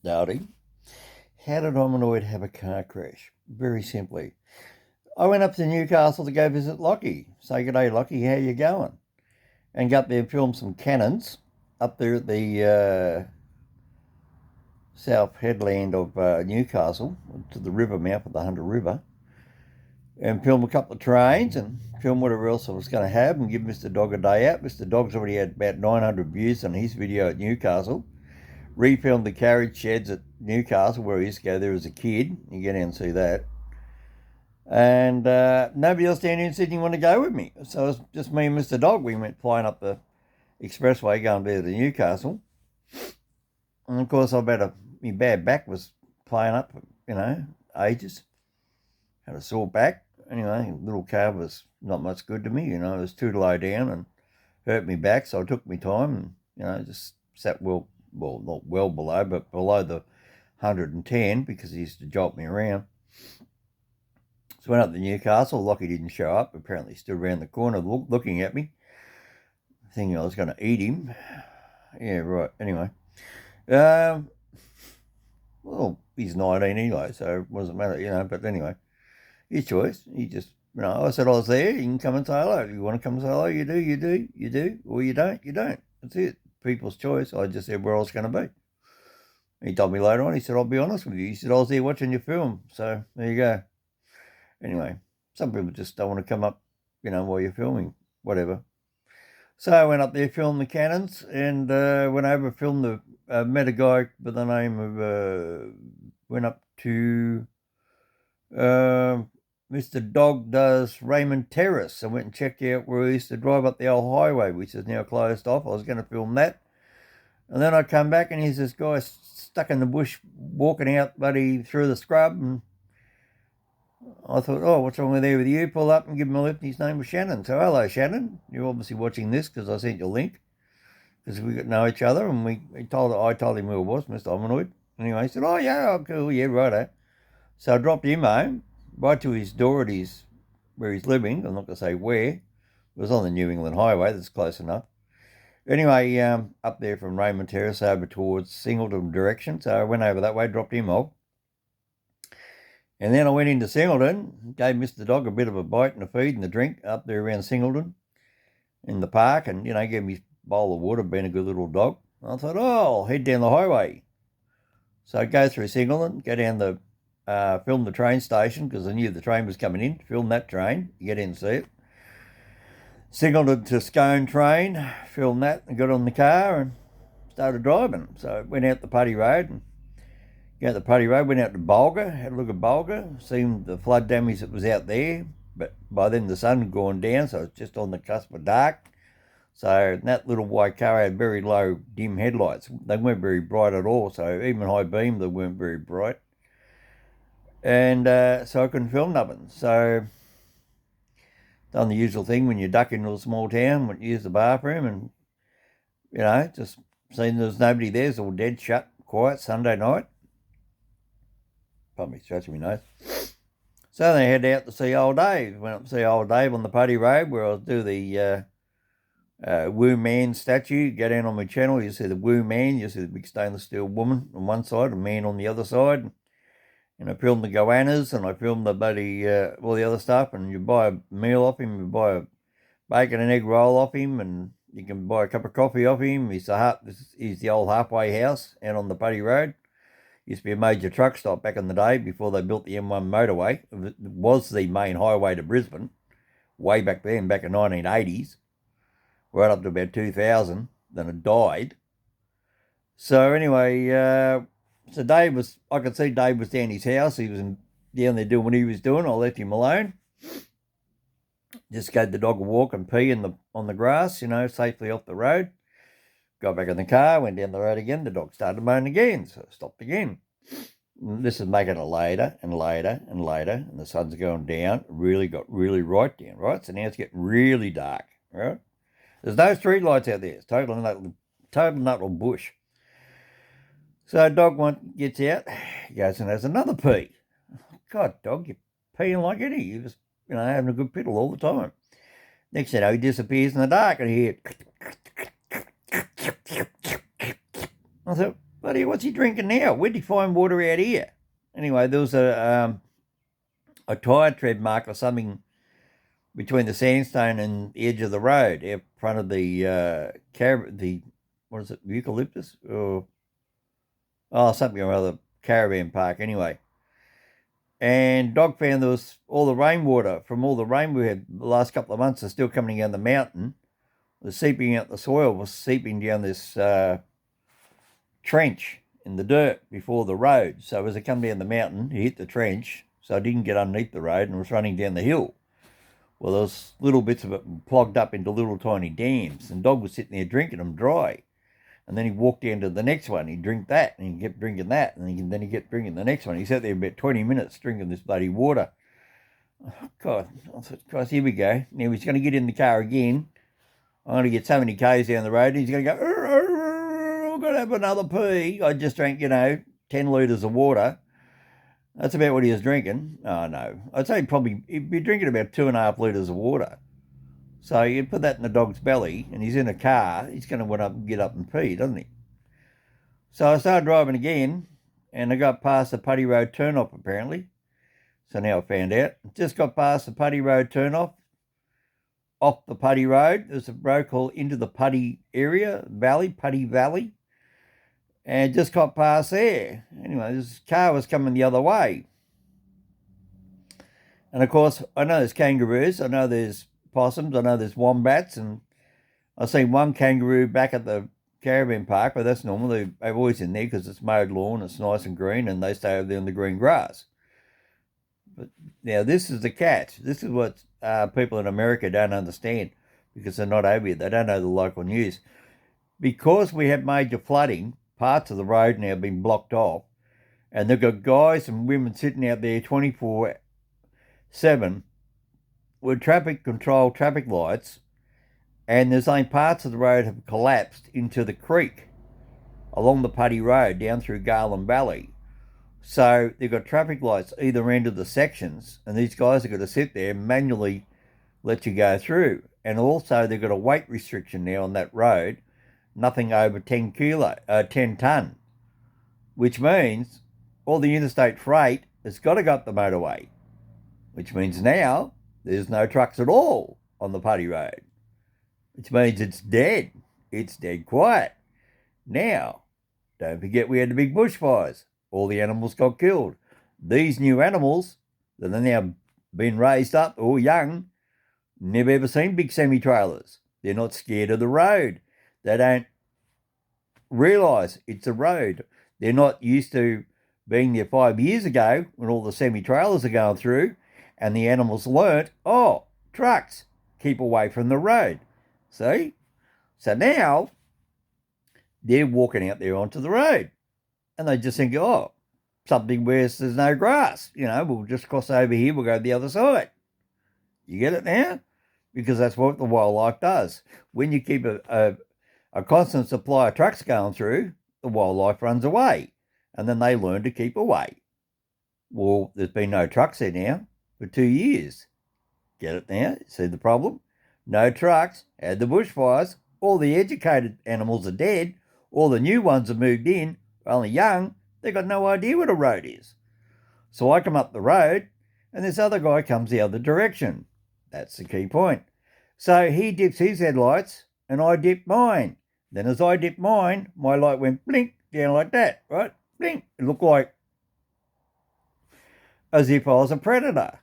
Dowdy. How did Omenoid have a car crash? Very simply. I went up to Newcastle to go visit Lockie. Say, g'day Lockie, how you going? And go up there and film some cannons up there at the south headland of Newcastle, to the river mouth of the Hunter River, and film a couple of trains and film whatever else I was going to have and give Mr. Dog a day out. Mr. Dog's already had about 900 views on his video at Newcastle. Refilmed the carriage sheds at Newcastle where he used to go there as a kid. You get down and see that. And nobody else down here in Sydney wanted to go with me. So it was just me and Mr. Dog. We went flying up the expressway going there to Newcastle. And of course, my bad back was playing up, ages. Had a sore back. Anyway, little car was not much good to me, it was too low down and hurt me back. So I took my time and, just sat well, not well below, but below the 110 because he used to jolt me around. So went up to Newcastle. Lockie didn't show up. Apparently stood around the corner looking at me, thinking I was going to eat him. Yeah, right. Anyway. Well, he's 19 anyway, so it wasn't matter, but anyway, his choice. He just, I said I was there. You can come and say hello. If you want to come and say hello, you do, or you don't. That's it. People's choice. I just said where I was going to be. He told me later on, he said, I'll be honest with you. He said, I was there watching your film. So there you go. Anyway, some people just don't want to come up, while you're filming, whatever. So I went up there, filmed the cannons, and went over, filmed met a guy by the name of, went up to Mr. Dog does Raymond Terrace. I went and checked out where he used to drive up the old highway, which is now closed off. I was going to film that. And then I come back and here's this guy stuck in the bush walking out through the scrub, and I thought, oh, what's wrong with you? Pull up and give him a lift. His name was Shannon. So hello, Shannon. You're obviously watching this because I sent you a link because we got to know each other, and I told him who it was, Mr. Omenoid. Anyway, he said, oh yeah, oh, cool, yeah, righto. So I dropped him home, right to his door at where he's living. I'm not going to say where. It was on the New England Highway. That's close enough. Anyway, up there from Raymond Terrace over towards Singleton direction. So I went over that way, dropped him off. And then I went into Singleton, gave Mr. Dog a bit of a bite and a feed and a drink up there around Singleton in the park, and, gave him his bowl of water, being a good little dog. I thought, oh, I'll head down the highway. So I go through Singleton, go down film the train station because I knew the train was coming in, film that train, get in and see it. Singleton to Scone train, filmed that and got on the car and started driving. So I went out the Putty Road and went out to Bulga, had a look at Bulga, seen the flood damage that was out there, but by then the sun had gone down, so it's just on the cusp of dark. So that little white car had very low dim headlights. They weren't very bright at all, so even high beam they weren't very bright. And so I couldn't film nothing. So done the usual thing when you duck into a small town, when you use the bathroom, and just seen there was nobody there. It's all dead, shut, quiet, Sunday night. Probably scratching my nose. So they head out to see old Dave. Went up to see old Dave on the Putty Road where I'll do the Woo Man statue. Go down on my channel, you see the Woo Man, you see the big stainless steel woman on one side, a man on the other side. And I filmed the goannas and I filmed the all the other stuff, and you buy a meal off him, you buy a bacon and egg roll off him, and you can buy a cup of coffee off him. He's the old halfway house out on the Putty Road. Used to be a major truck stop back in the day before they built the M1 motorway. It was the main highway to Brisbane, way back then, back in the 1980s, right up to about 2000. Then it died. So anyway, so I could see Dave was down his house. He was down there doing what he was doing. I left him alone. Just gave the dog a walk and pee on the grass, safely off the road. Got back in the car, went down the road again. The dog started moaning again, so I stopped again. This is making it later and later and later, and the sun's going down. Got really right down, right? So now it's getting really dark, right? There's no street lights out there. It's total nuttle bush. So dog gets out, goes and has another pee. God, dog, you're peeing like Eddie. You're just, having a good piddle all the time. Next thing you know, he disappears in the dark, and you hear. I thought, Bloody, what's he drinking now? Where'd he find water out here? Anyway, there was a tyre tread mark or something between the sandstone and the edge of the road in front of the what is it, eucalyptus or something or other, caravan park anyway. And Dog found there was all the rainwater from all the rain we had the last couple of months are still coming down the mountain. It was seeping out the soil, was seeping down this trench in the dirt before the road. So as it come down the mountain, it hit the trench, so it didn't get underneath the road and was running down the hill. Well, there was little bits of it plugged up into little tiny dams, and Dog was sitting there drinking them dry. And then he walked down to the next one. He'd drink that, and he kept drinking that, and then he kept drinking the next one. He sat there about 20 minutes drinking this bloody water. Oh, God, I thought, Christ, here we go. Now he's going to get in the car again. I'm going to get so many k's down the road, and he's going to go, I've got to have another pee. I just drank, 10 litres of water. That's about what he was drinking. Oh, no. I'd say probably he'd be drinking about 2.5 litres of water. So you put that in the dog's belly, and he's in a car, he's going to want to get up and pee, doesn't he? So I started driving again, and I got past the Putty Road turn-off, apparently. So now I found out. Just got past the Putty Road turn-off. Off the Putty Road, there's a road called into the Putty area, Putty Valley. And just got past there. Anyway, this car was coming the other way. And of course, I know there's kangaroos, I know there's possums, I know there's wombats, and I seen one kangaroo back at the caravan park, but that's normal. They're always in there because it's mowed lawn, it's nice and green, and they stay over there in the green grass. But now this is the catch. This is what people in America don't understand because they're not over here. They don't know the local news. Because we have major flooding, parts of the road now have been blocked off, and they've got guys and women sitting out there 24/7 with traffic control traffic lights, and there's only parts of the road have collapsed into the creek along the Putty Road down through Garland Valley. So they've got traffic lights either end of the sections, and these guys are going to sit there and manually let you go through. And also they've got a weight restriction now on that road, nothing over 10 ton, which means all the interstate freight has got to go up the motorway, which means now there's no trucks at all on the Putty Road, which means it's dead. It's dead quiet. Now, don't forget we had the big bushfires. All the animals got killed. These new animals that are now being raised up, all young, never ever seen big semi-trailers. They're not scared of the road. They don't realise it's a road. They're not used to being there 5 years ago when all the semi-trailers are going through, and the animals learnt, trucks, keep away from the road. See? So now they're walking out there onto the road, and they just think, something where there's no grass. We'll just cross over here, we'll go to the other side. You get it now? Because that's what the wildlife does. When you keep a constant supply of trucks going through, the wildlife runs away, and then they learn to keep away. Well, there's been no trucks there now for 2 years. Get it now? See the problem? No trucks, had the bushfires, all the educated animals are dead, all the new ones have moved in, only young, they've got no idea what a road is. So I come up the road, and this other guy comes the other direction. That's the key point. So he dips his headlights, and I dip mine. Then as I dipped mine, my light went blink down like that, right? Blink. It looked like as if I was a predator.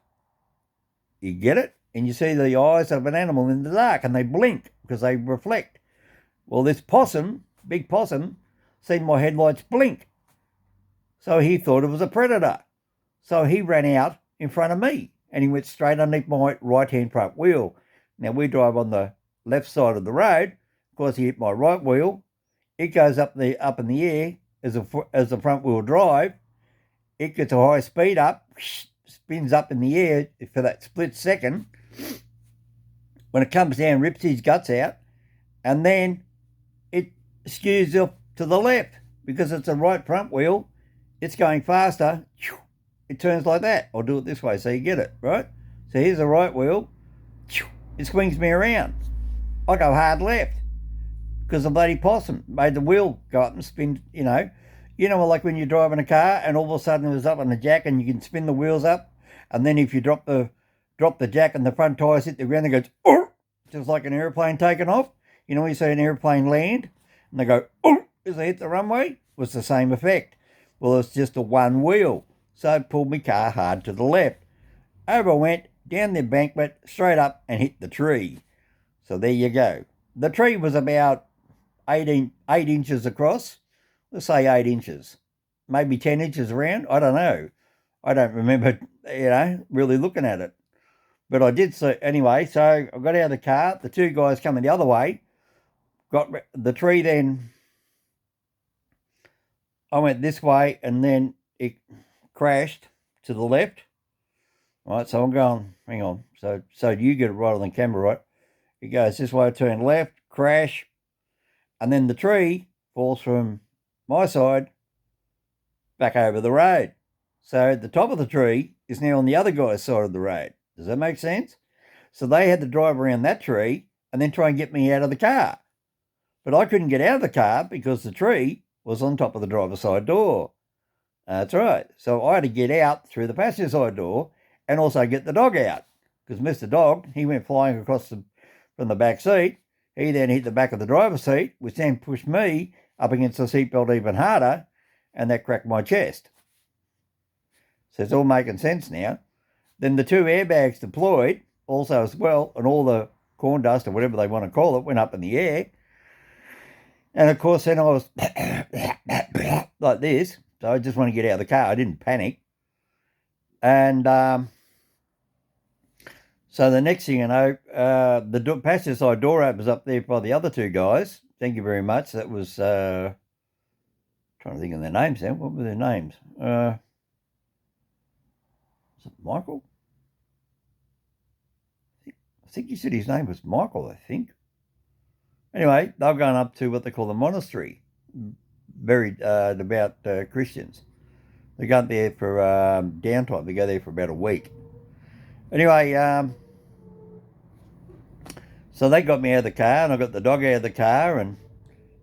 You get it? And you see the eyes of an animal in the dark, and they blink because they reflect. Well, this possum, big possum, seen my headlights blink. So he thought it was a predator. So he ran out in front of me, and he went straight underneath my right-hand front wheel. Now, we drive on the left side of the road. Of course, he hit my right wheel. It goes up in the air as a front wheel drive. It gets a high speed up, spins up in the air for that split second. When it comes down, rips his guts out, and then it skews off to the left because it's a right front wheel. It's going faster. It turns like that. I'll do it this way so you get it, right? So here's the right wheel. It swings me around. I go hard left because the bloody possum made the wheel go up and spin, You know, like when you're driving a car and all of a sudden it was up on the jack and you can spin the wheels up, and then if you drop the jack and the front tires hit the ground, it goes, oh, just like an airplane taking off. You know, when you see an airplane land and they go, oh, as they hit the runway, it was the same effect. Well, it's just a one wheel. So it pulled my car hard to the left. Over I went, down the embankment, straight up and hit the tree. So there you go. The tree was about 8 inches across. Let's say 8 inches. Maybe 10 inches around. I don't know. I don't remember, really looking at it. But I did see, anyway, so I got out of the car. The two guys coming the other way got the tree, then I went this way and then it crashed to the left. Right, so I'm going, hang on. So you get it right on the camera, right? It goes this way, turn left, crash, and then the tree falls from my side back over the road. So the top of the tree is now on the other guy's side of the road. Does that make sense? So they had to drive around that tree and then try and get me out of the car. But I couldn't get out of the car because the tree was on top of the driver's side door. That's right. So I had to get out through the passenger side door and also get the dog out. Because Mr. Dog, he went flying across from the back seat. He then hit the back of the driver's seat, which then pushed me up against the seatbelt even harder, and that cracked my chest. So it's all making sense now. Then the two airbags deployed also as well, and all the corn dust or whatever they want to call it went up in the air. And of course then I was like this, so I just want to get out of the car. I didn't panic. And so the next thing you know, the passenger side door opens up there by the other two guys. Thank you very much. That was, trying to think of their names then. What were their names? Was it Michael? I think he said his name was Michael, I think. Anyway, they were going up to what they call the Monastery, very devout Christians. They go up there for downtime. They go there for about a week. Anyway, so they got me out of the car, and I got the dog out of the car, and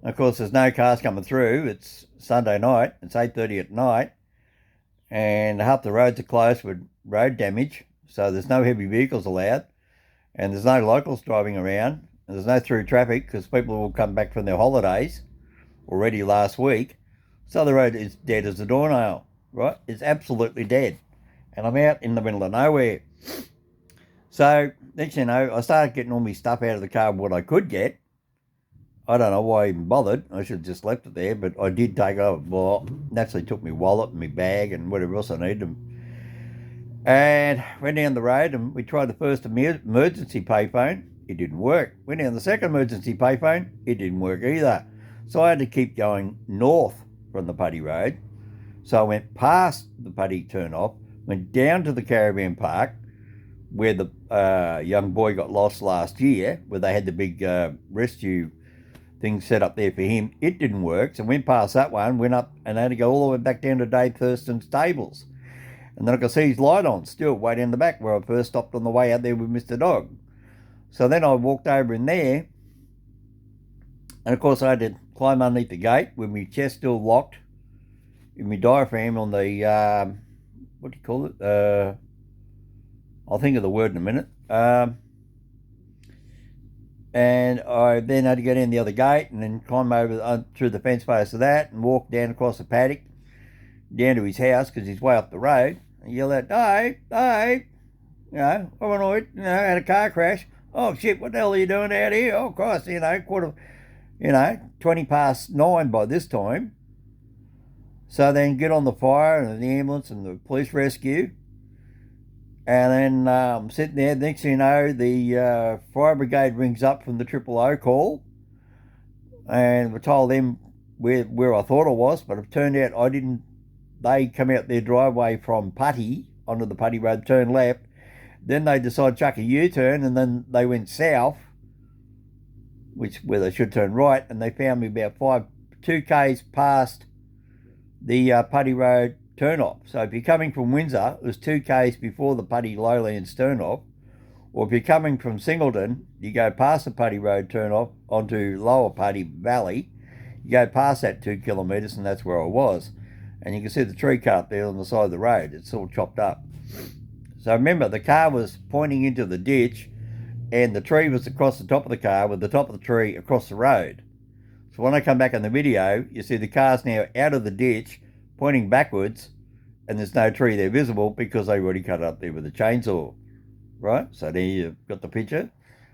of course there's no cars coming through. It's Sunday night. It's 8:30 at night, and half the roads are closed with road damage, so there's no heavy vehicles allowed, and there's no locals driving around, and there's no through traffic because people will come back from their holidays already last week. So the road is dead as a doornail, right? It's absolutely dead. And I'm out in the middle of nowhere. So, next thing you know, I started getting all my stuff out of the car, what I could get. I don't know why I even bothered. I should have just left it there, but I did take it off. Well, naturally took my wallet and my bag and whatever else I needed. And went down the road and we tried the first emergency payphone. It didn't work. Went down the second emergency payphone. It didn't work either. So I had to keep going north from the Putty Road. So I went past the Putty turn-off, went down to the caravan park where the young boy got lost last year, where they had the big rescue thing set up there for him. It didn't work, so went past that one, went up, and I had to go all the way back down to Dave Thurston's stables. And then I could see his light on still way down the back where I first stopped on the way out there with Mr. Dog. So then I walked over in there, and of course I had to climb underneath the gate with my chest still locked in my diaphragm on the, what do you call it? I'll think of the word in a minute. And I then had to go down the other gate and then climb over through the fence post of that and walk down across the paddock down to his house because he's way up the road. And yell out, Dave, Omenoid, had a car crash. Oh shit, what the hell are you doing out here? Oh Christ, 20 past 9 by this time. So then get on the fire and the ambulance and the police rescue. And then sitting there, next thing you know, the fire brigade rings up from the 000 call. And we told them where I thought I was, but it turned out I didn't. They come out their driveway from Putty onto the Putty Road, turn left. Then they decided to chuck a U-turn, and then they went south, where they should turn right, and they found me about 2 k's past the Putty Road turn-off. So if you're coming from Windsor, it was 2 k's before the Putty Lowlands turn-off. Or if you're coming from Singleton, you go past the Putty Road turn-off onto Lower Putty Valley. You go past that 2 kilometres and that's where I was. And you can see the tree cut up there on the side of the road. It's all chopped up. So remember, the car was pointing into the ditch and the tree was across the top of the car with the top of the tree across the road. So when I come back on the video, you see the car's now out of the ditch, pointing backwards, and there's no tree there visible because they already cut it up there with a chainsaw. Right? So there you've got the picture.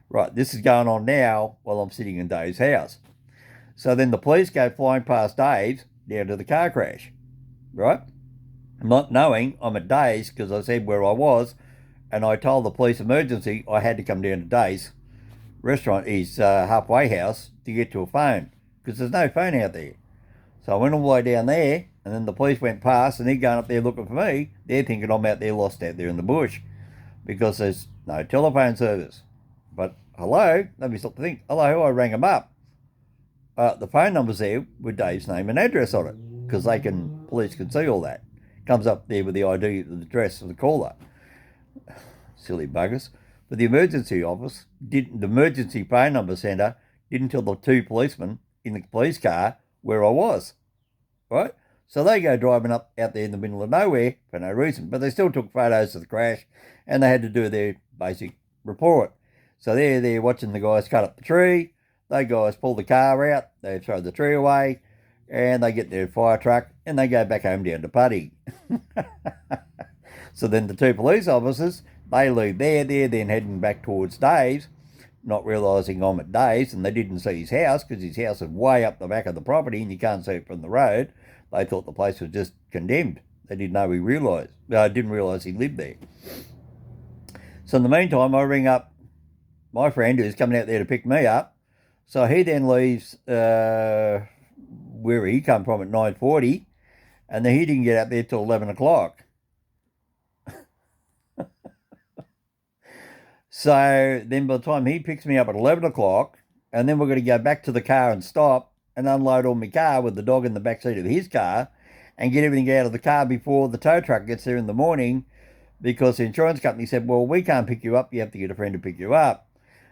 Right, this is going on now while I'm sitting in Dave's house. So then the police go flying past Dave's down to the car crash. Right? Not knowing I'm at Dave's because I said where I was, and I told the police emergency I had to come down to Dave's restaurant, his halfway house, to get to a phone because there's no phone out there. So I went all the way down there, and then the police went past, and they're going up there looking for me. They're thinking I'm out there lost out there in the bush because there's no telephone service. But hello, let me stop to think. Hello, I rang them up. The phone number's there with Dave's name and address on it because police can see all that. Comes up there with the ID, the address of the caller. Silly buggers. But the emergency office, the emergency phone number centre didn't tell the 2 policemen in the police car where I was. Right? So they go driving up out there in the middle of nowhere for no reason. But they still took photos of the crash and they had to do their basic report. So they're watching the guys cut up the tree. They guys pull the car out. They throw the tree away. And they get their fire truck and they go back home down to Putty. So then the 2 police officers, they leave there, they're then heading back towards Dave's, not realising I'm at Dave's, and they didn't see his house because his house is way up the back of the property and you can't see it from the road. They thought the place was just condemned. They didn't know didn't realise he lived there. So in the meantime, I ring up my friend who's coming out there to pick me up. So he then leaves where he come from at 9:40, and then he didn't get out there till 11 o'clock. So then by the time he picks me up at 11 o'clock, and then we're going to go back to the car and stop and unload all my car with the dog in the back seat of his car and get everything out of the car before the tow truck gets there in the morning, because the insurance company said, well, we can't pick you up. You have to get a friend to pick you up.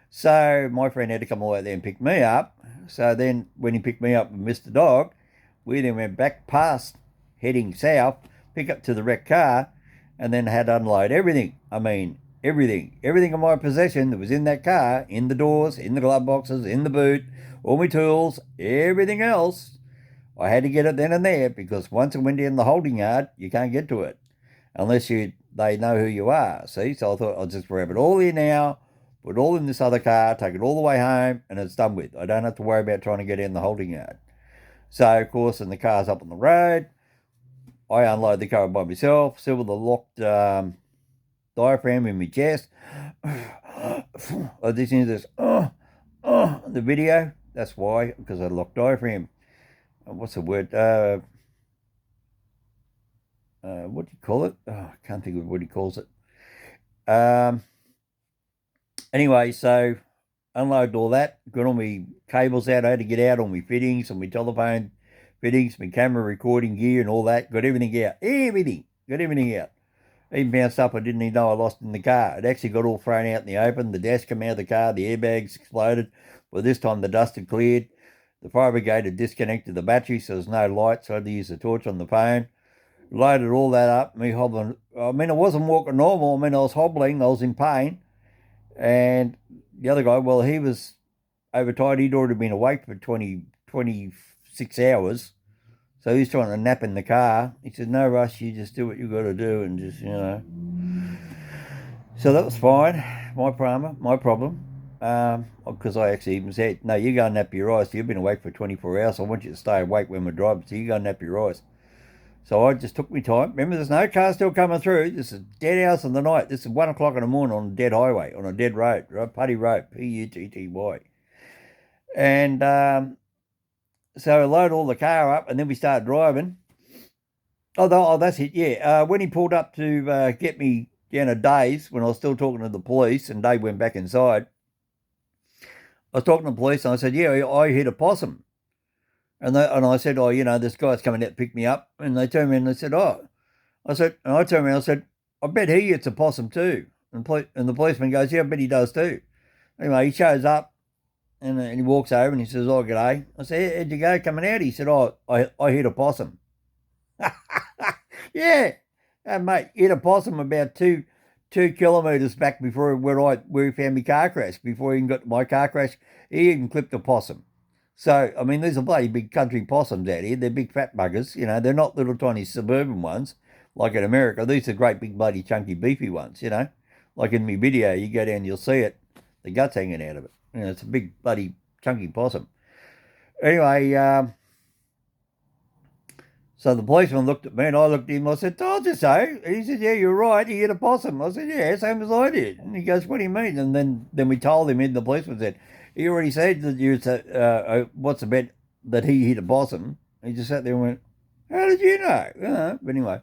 So my friend had to come all the way there and pick me up. So then when he picked me up and missed the dog, we then went back past, heading south, pick up to the wrecked car, and then had to unload everything. I mean, everything in my possession that was in that car, in the doors, in the glove boxes, in the boot, all my tools, everything else. I had to get it then and there because once it went in the holding yard, you can't get to it unless they know who you are. See, so I thought I'll just grab it all here now, put it all in this other car, take it all the way home, and it's done with. I don't have to worry about trying to get in the holding yard. So, of course, and the car's up on the road. I unload the car by myself, still with the locked diaphragm in my chest. I just need this, the video. That's why, because I locked diaphragm. What's the word? What do you call it? I can't think of what he calls it. Anyway, so unloaded all that, got all my cables out. I had to get out all my fittings and my telephone fittings, my camera recording gear and all that. Got everything out. Got everything out. Even found stuff I didn't even know I lost in the car. It actually got all thrown out in the open. The dash came out of the car. The airbags exploded. Well, this time the dust had cleared. The fire brigade had disconnected the battery, so there's no light, so I had to use the torch on the phone. Loaded all that up. Me hobbling. I mean, I wasn't walking normal. I mean, I was hobbling. I was in pain. And the other guy, well, he was overtired. He'd already been awake for 26 hours. So he's trying to nap in the car. He said, no rush, you just do what you got to do and just, So that was fine. My problem. Because I actually even said, no, you go and nap your eyes. You've been awake for 24 hours. I want you to stay awake when we're driving, so you go and nap your eyes. So I just took my time. Remember, there's no car still coming through. This is dead hours in the night. This is 1 o'clock in the morning on a dead highway, on a dead road, right? Putty Road, Putty. And so I load all the car up, and then we start driving. Oh, that's it, yeah. When he pulled up to get me down to Dave's, when I was still talking to the police, and Dave went back inside, I was talking to the police, and I said, yeah, I hit a possum. And I said, oh, this guy's coming out to pick me up. And they turned me and they said, oh. I turned around and I said, I bet he hits a possum too. And the policeman goes, yeah, I bet he does too. Anyway, he shows up And he walks over and he says, "Oh, g'day." I said, "How'd you go coming out?" He said, "Oh, I hit a possum." Yeah, mate, hit a possum about 2 kilometres back before where he found my car crash. Before he even got to my car crash, he even clipped a possum. So, I mean, these are bloody big country possums out here. They're big fat buggers. You know, they're not little tiny suburban ones like in America. These are great big bloody chunky beefy ones, you know. Like in my video, you go down, you'll see it. The gut's hanging out of it. You know, it's a big bloody chunky possum. Anyway, so the policeman looked at me and I looked at him. I said, "Told you so." And he said, "Yeah, you're right. He hit a possum." I said, "Yeah, same as I did." And he goes, "What do you mean?" And then we told him, and the policeman said, "He already said that what's the bet that he hit a possum." He just sat there and went, "How did you know?" But anyway,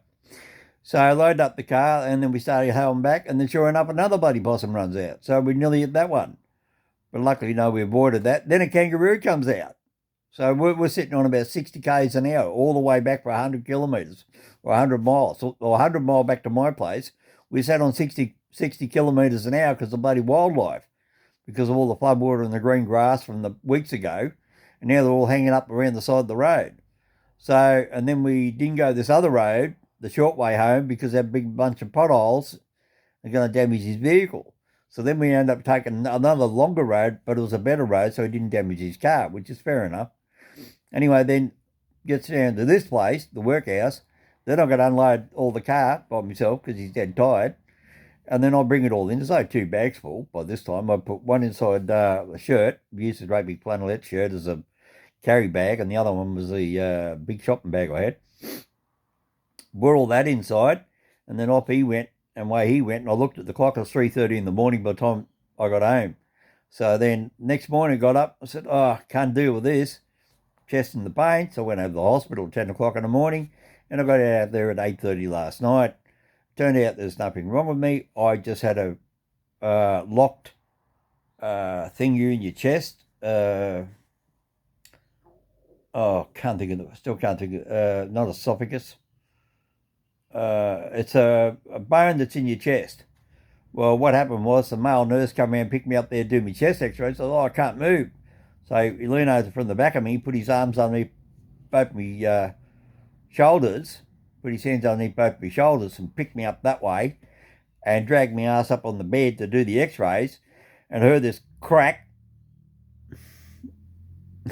so I loaded up the car and then we started hauling back. And then sure enough, another bloody possum runs out. So we nearly hit that one. But luckily, no, we avoided that. Then a kangaroo comes out. So we're sitting on about 60 k's an hour all the way back for 100 kilometres or 100 miles or 100 mile back to my place. We sat on 60 kilometres an hour because of bloody wildlife, because of all the floodwater and the green grass from the weeks ago. And now they're all hanging up around the side of the road. So, and then we didn't go this other road, the short way home, because that big bunch of potholes are going to damage his vehicle. So then we ended up taking another longer road, but it was a better road, so he didn't damage his car, which is fair enough. Anyway, then gets down to this place, the workhouse. Then I've got to unload all the car by myself because he's dead tired. And then I'll bring it all in. There's only 2 bags full by this time. I put one inside a shirt. We used a great big flannelette shirt as a carry bag, and the other one was the big shopping bag I had. Brought all that inside, and then off he went. And away he went, and I looked at the clock. It was 3:30 in the morning by the time I got home. So then next morning I got up. I said, "Oh, I can't deal with this. Chest in the pain." So I went over to the hospital at 10 o'clock in the morning, and I got out there at 8:30 last night. Turned out there's nothing wrong with me. I just had a locked thing here in your chest. Can't think of it. Still can't think of not esophagus. It's a bone that's in your chest. Well, what happened was the male nurse come around and picked me up there, do my chest x-ray. So, I can't move. So he leaned over from the back of me, put his arms underneath both my shoulders, put his hands underneath both my shoulders and picked me up that way and dragged my ass up on the bed to do the x-rays, and heard this crack.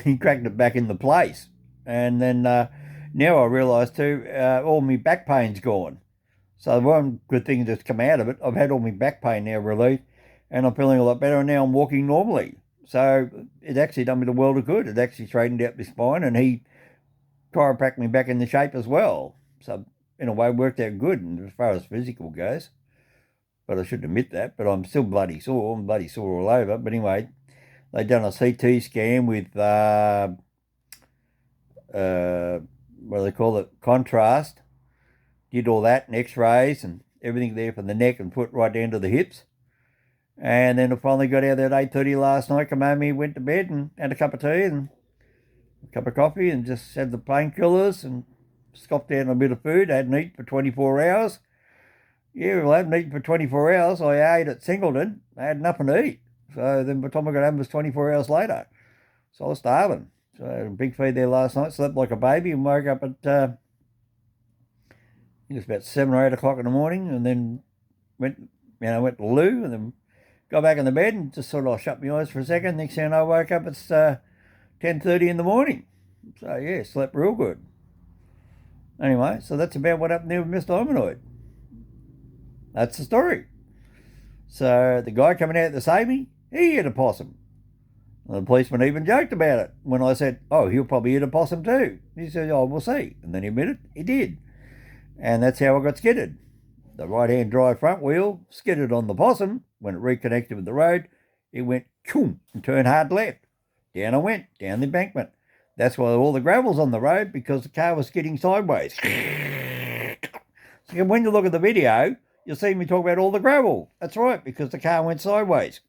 He cracked it back into place. And then now I realise too, all my back pain's gone. So one good thing that's come out of it, I've had all my back pain now relieved, and I'm feeling a lot better, and now I'm walking normally. So it actually done me the world of good. It actually straightened out my spine, and he chiropracted me back into shape as well. So in a way, worked out good as far as physical goes. But I shouldn't admit that. But I'm still bloody sore. I'm bloody sore all over. But anyway, they done a CT scan with what do they call it? Contrast. Did all that and x-rays and everything there from the neck and foot right down to the hips. And then I finally got out there at 8:30 last night, come home, went to bed and had a cup of tea and a cup of coffee and just had the painkillers and scoffed down a bit of food. I hadn't eaten for 24 hours. Yeah, well, I hadn't eaten for 24 hours. I ate at Singleton. I had nothing to eat. So then by the time I got home, it was 24 hours later. So I was starving. So I had a big feed there last night, slept like a baby and woke up at, it was about 7 or 8 o'clock in the morning, and then went to the loo and then got back in the bed and just sort of shut my eyes for a second. Next thing I woke up, it's 10:30 in the morning. So yeah, slept real good. Anyway, so that's about what happened there with Mr. Omenoid. That's the story. So the guy coming out to save me, he hit a possum. And the policeman even joked about it when I said, "Oh, he'll probably hit a possum too." He said, "Oh, we'll see." And then he admitted he did. And that's how I got skidded. The right-hand drive front wheel skidded on the possum. When it reconnected with the road, it went choom and turned hard left. Down I went, down the embankment. That's why all the gravel's on the road, because the car was skidding sideways. So when you look at the video, you'll see me talk about all the gravel. That's right, because the car went sideways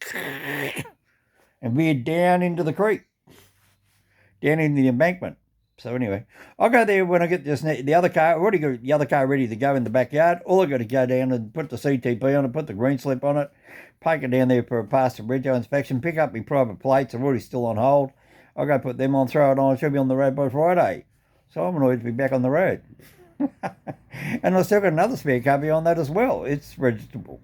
and veered down into the creek, down into the embankment. So anyway, I'll go there when I get the other car. I've already got the other car ready to go in the backyard. All I've got to go down and put the CTP on it, put the green slip on it, take it down there for a pass and rego inspection, pick up my private plates. I'm already still on hold. I'll go put them on, throw it on. I should be on the road by Friday. So I'm annoyed to be back on the road. And I've still got another spare car behind that as well. It's registerable.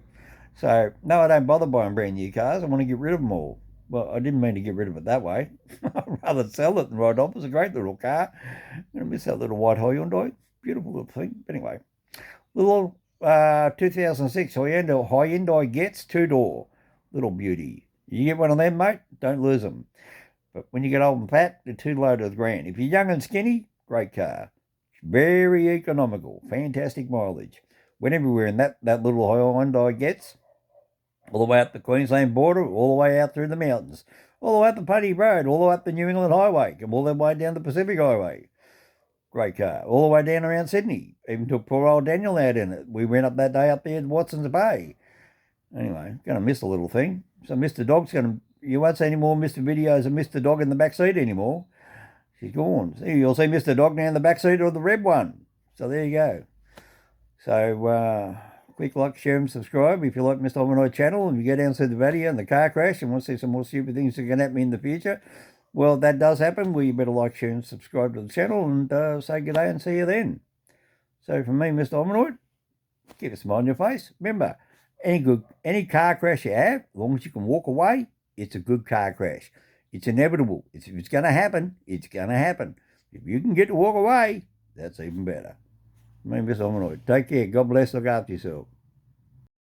So, no, I don't bother buying brand new cars. I want to get rid of them all. Well, I didn't mean to get rid of it that way. I'd rather sell it than ride off. It's a great little car. I'm going to miss that little white Hyundai. Beautiful little thing. But anyway, little 2006 Hyundai Getz 2-door. Little beauty. You get one of them, mate, don't lose them. But when you get old and fat, they're too low to the ground. If you're young and skinny, great car. Very economical. Fantastic mileage. Went everywhere in that little Hyundai Getz. All the way up the Queensland border, all the way out through the mountains, all the way up the Putty Road, all the way up the New England Highway, all the way down the Pacific Highway. Great car. All the way down around Sydney. Even took poor old Daniel out in it. We went up that day up there at Watson's Bay. Anyway, going to miss the little thing. So Mr. Dog's you won't see any more Mr. videos of Mr. Dog in the back seat anymore. She's gone. See, you'll see Mr. Dog now in the back seat of the red one. So there you go. So, click like, share and subscribe if you like Mr. Omenoid channel and you go down to the video and the car crash and want to see some more stupid things that can happen in the future. Well, that does happen. Well, you better like, share and subscribe to the channel and say good day and see you then. So from me, Mr. Omenoid, keep a smile on your face. Remember, any car crash you have, as long as you can walk away, it's a good car crash. It's inevitable. If it's going to happen, it's going to happen. If you can get to walk away, that's even better. Me, Mr. Omenoid. Take care. God bless. Look after yourself.